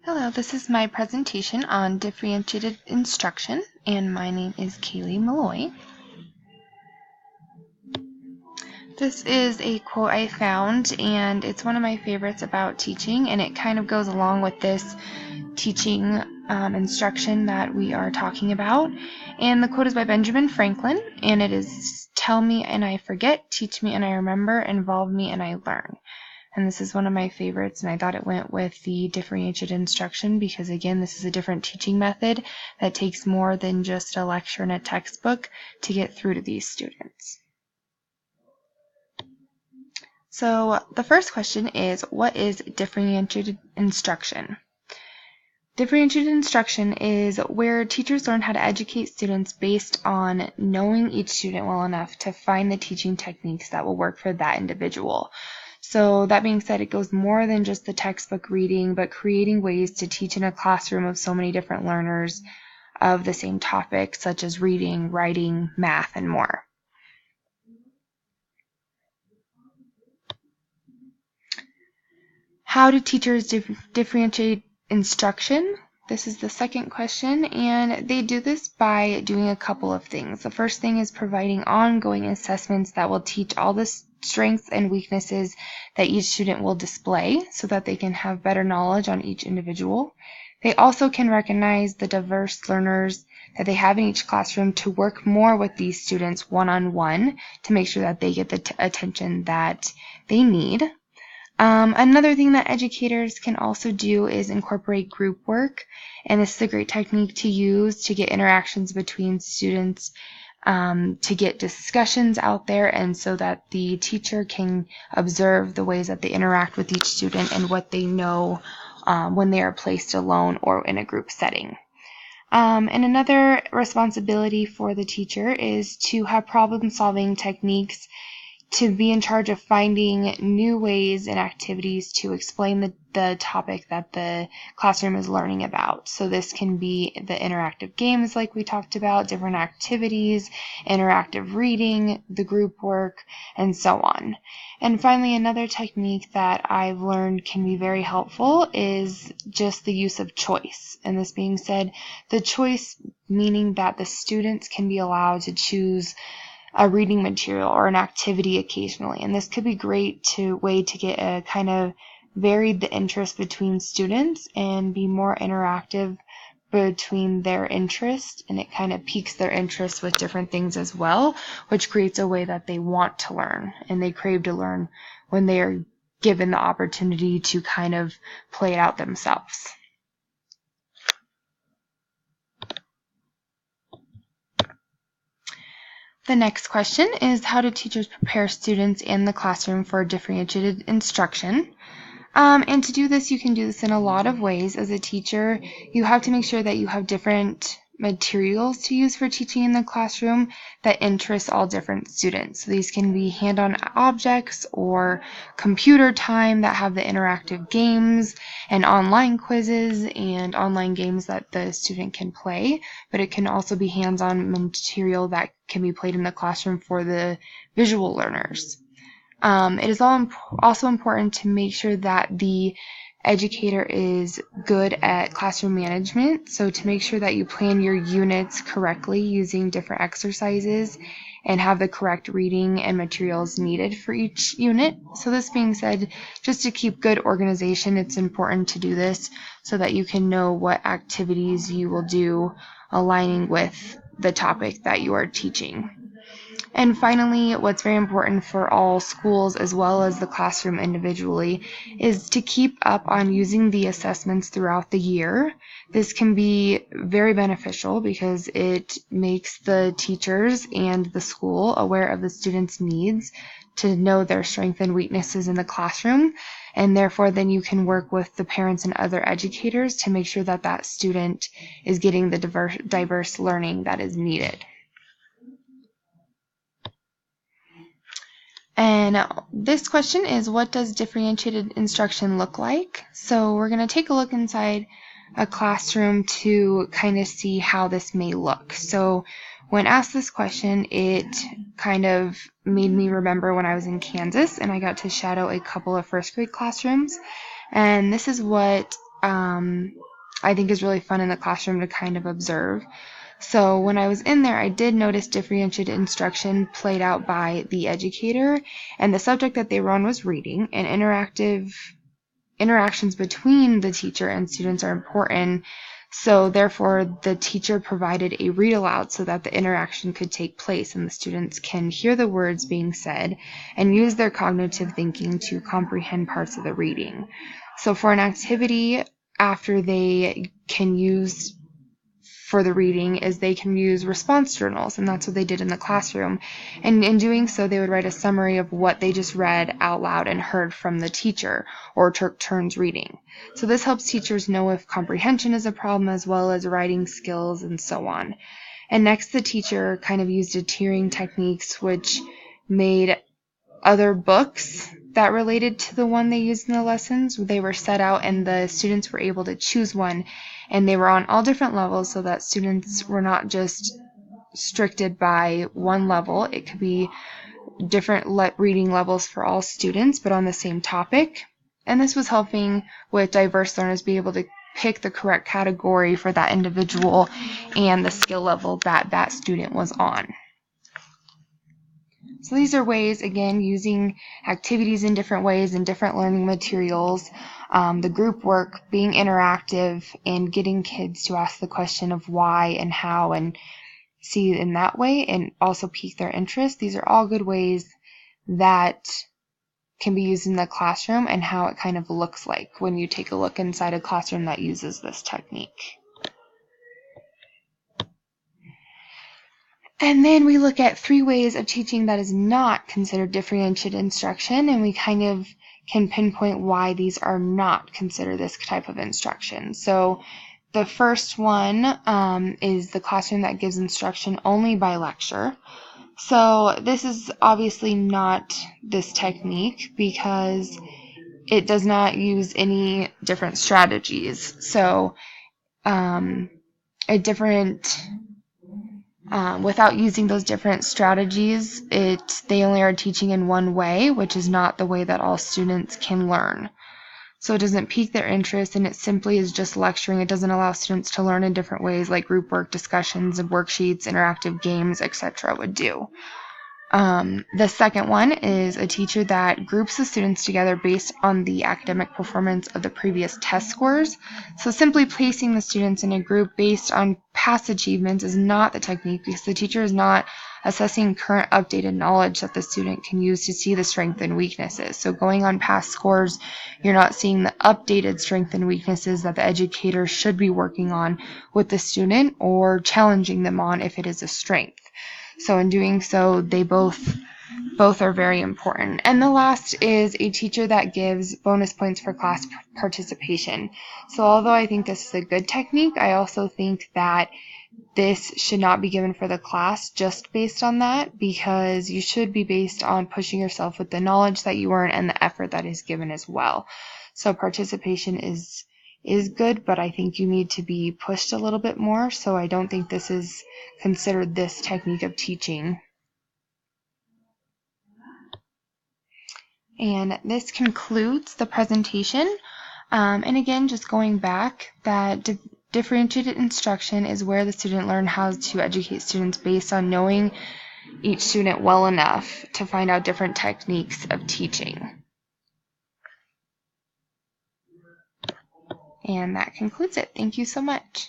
Hello, this is my presentation on differentiated instruction, and my name is Kaylee Malloy. This is a quote I found, and it's one of my favorites about teaching, and it kind of goes along with this teaching instruction that we are talking about. And the quote is by Benjamin Franklin, and it is, "Tell me and I forget, teach me and I remember, involve me and I learn." And this is one of my favorites, and I thought it went with the differentiated instruction because, again, this is a different teaching method that takes more than just a lecture and a textbook to get through to these students. So the first question is, what is differentiated instruction? Differentiated instruction is where teachers learn how to educate students based on knowing each student well enough to find the teaching techniques that will work for that individual. So that being said, it goes more than just the textbook reading, but creating ways to teach in a classroom of so many different learners of the same topic, such as reading, writing, math, and more. How do teachers differentiate instruction? This is the second question, and they do this by doing a couple of things. The first thing is providing ongoing assessments that will teach all the strengths and weaknesses that each student will display so that they can have better knowledge on each individual. They also can recognize the diverse learners that they have in each classroom to work more with these students one-on-one to make sure that they get the attention that they need. Another thing that educators can also do is incorporate group work, and this is a great technique to use to get interactions between students, to get discussions out there, and so that the teacher can observe the ways that they interact with each student and what they know when they are placed alone or in a group setting. And another responsibility for the teacher is to have problem-solving techniques, to be in charge of finding new ways and activities to explain the topic that the classroom is learning about. So this can be the interactive games like we talked about, different activities, interactive reading, the group work, and so on. And finally, another technique that I've learned can be very helpful is just the use of choice. And this being said, the choice meaning that the students can be allowed to choose a reading material or an activity occasionally, and this could be great way to get a kind of varied the interest between students and be more interactive between their interest, and it kind of piques their interest with different things as well, which creates a way that they want to learn and they crave to learn when they are given the opportunity to kind of play it out themselves. The next question is, how do teachers prepare students in the classroom for differentiated instruction? And to do this, you can do this in a lot of ways. As a teacher, you have to make sure that you have different materials to use for teaching in the classroom that interest all different students. So these can be hand-on objects or computer time that have the interactive games and online quizzes and online games that the student can play, but it can also be hands-on material that can be played in the classroom for the visual learners. It is also important to make sure that the educator is good at classroom management, so to make sure that you plan your units correctly using different exercises and have the correct reading and materials needed for each unit. So this being said, just to keep good organization, it's important to do this so that you can know what activities you will do aligning with the topic that you are teaching. And finally, what's very important for all schools as well as the classroom individually is to keep up on using the assessments throughout the year. This can be very beneficial because it makes the teachers and the school aware of the students' needs to know their strengths and weaknesses in the classroom, and therefore then you can work with the parents and other educators to make sure that that student is getting the diverse learning that is needed. And this question is, what does differentiated instruction look like? So we're going to take a look inside a classroom to kind of see how this may look. So when asked this question, it kind of made me remember when I was in Kansas and I got to shadow a couple of first grade classrooms. And this is what I think is really fun in the classroom to kind of observe. So when I was in there, I did notice differentiated instruction played out by the educator, and the subject that they were on was reading, and interactions between the teacher and students are important. So therefore, the teacher provided a read aloud so that the interaction could take place and the students can hear the words being said and use their cognitive thinking to comprehend parts of the reading. So for an activity after they can use for the reading is they can use response journals, and that's what they did in the classroom. And in doing so, they would write a summary of what they just read out loud and heard from the teacher, or took turns reading. So this helps teachers know if comprehension is a problem, as well as writing skills and so on. And next, the teacher kind of used a tiering techniques, which made other books that related to the one they used in the lessons. They were set out and the students were able to choose one, and they were on all different levels so that students were not just restricted by one level. It could be different reading levels for all students, but on the same topic. And this was helping with diverse learners be able to pick the correct category for that individual and the skill level that that student was on. So these are ways, again, using activities in different ways and different learning materials, the group work, being interactive, and getting kids to ask the question of why and how and see in that way and also pique their interest. These are all good ways that can be used in the classroom and how it kind of looks like when you take a look inside a classroom that uses this technique. And then we look at 3 ways of teaching that is not considered differentiated instruction, and we kind of can pinpoint why these are not considered this type of instruction. So the first one is the classroom that gives instruction only by lecture. So this is obviously not this technique because it does not use any different strategies. So without using those different strategies, they only are teaching in one way, which is not the way that all students can learn. So it doesn't pique their interest, and it simply is just lecturing. It doesn't allow students to learn in different ways like group work, discussions, and worksheets, interactive games, etc. would do. The second one is a teacher that groups the students together based on the academic performance of the previous test scores. So simply placing the students in a group based on past achievements is not the technique because the teacher is not assessing current updated knowledge that the student can use to see the strengths and weaknesses. So going on past scores, you're not seeing the updated strengths and weaknesses that the educator should be working on with the student or challenging them on if it is a strength. So in doing so, they both are very important. And the last is a teacher that gives bonus points for class participation. So although I think this is a good technique, I also think that this should not be given for the class just based on that, because you should be based on pushing yourself with the knowledge that you earn and the effort that is given as well. So participation is good, but I think you need to be pushed a little bit more, so I don't think this is considered this technique of teaching. And this concludes the presentation. And again, just going back, that differentiated instruction is where the student learns how to educate students based on knowing each student well enough to find out different techniques of teaching. And that concludes it. Thank you so much.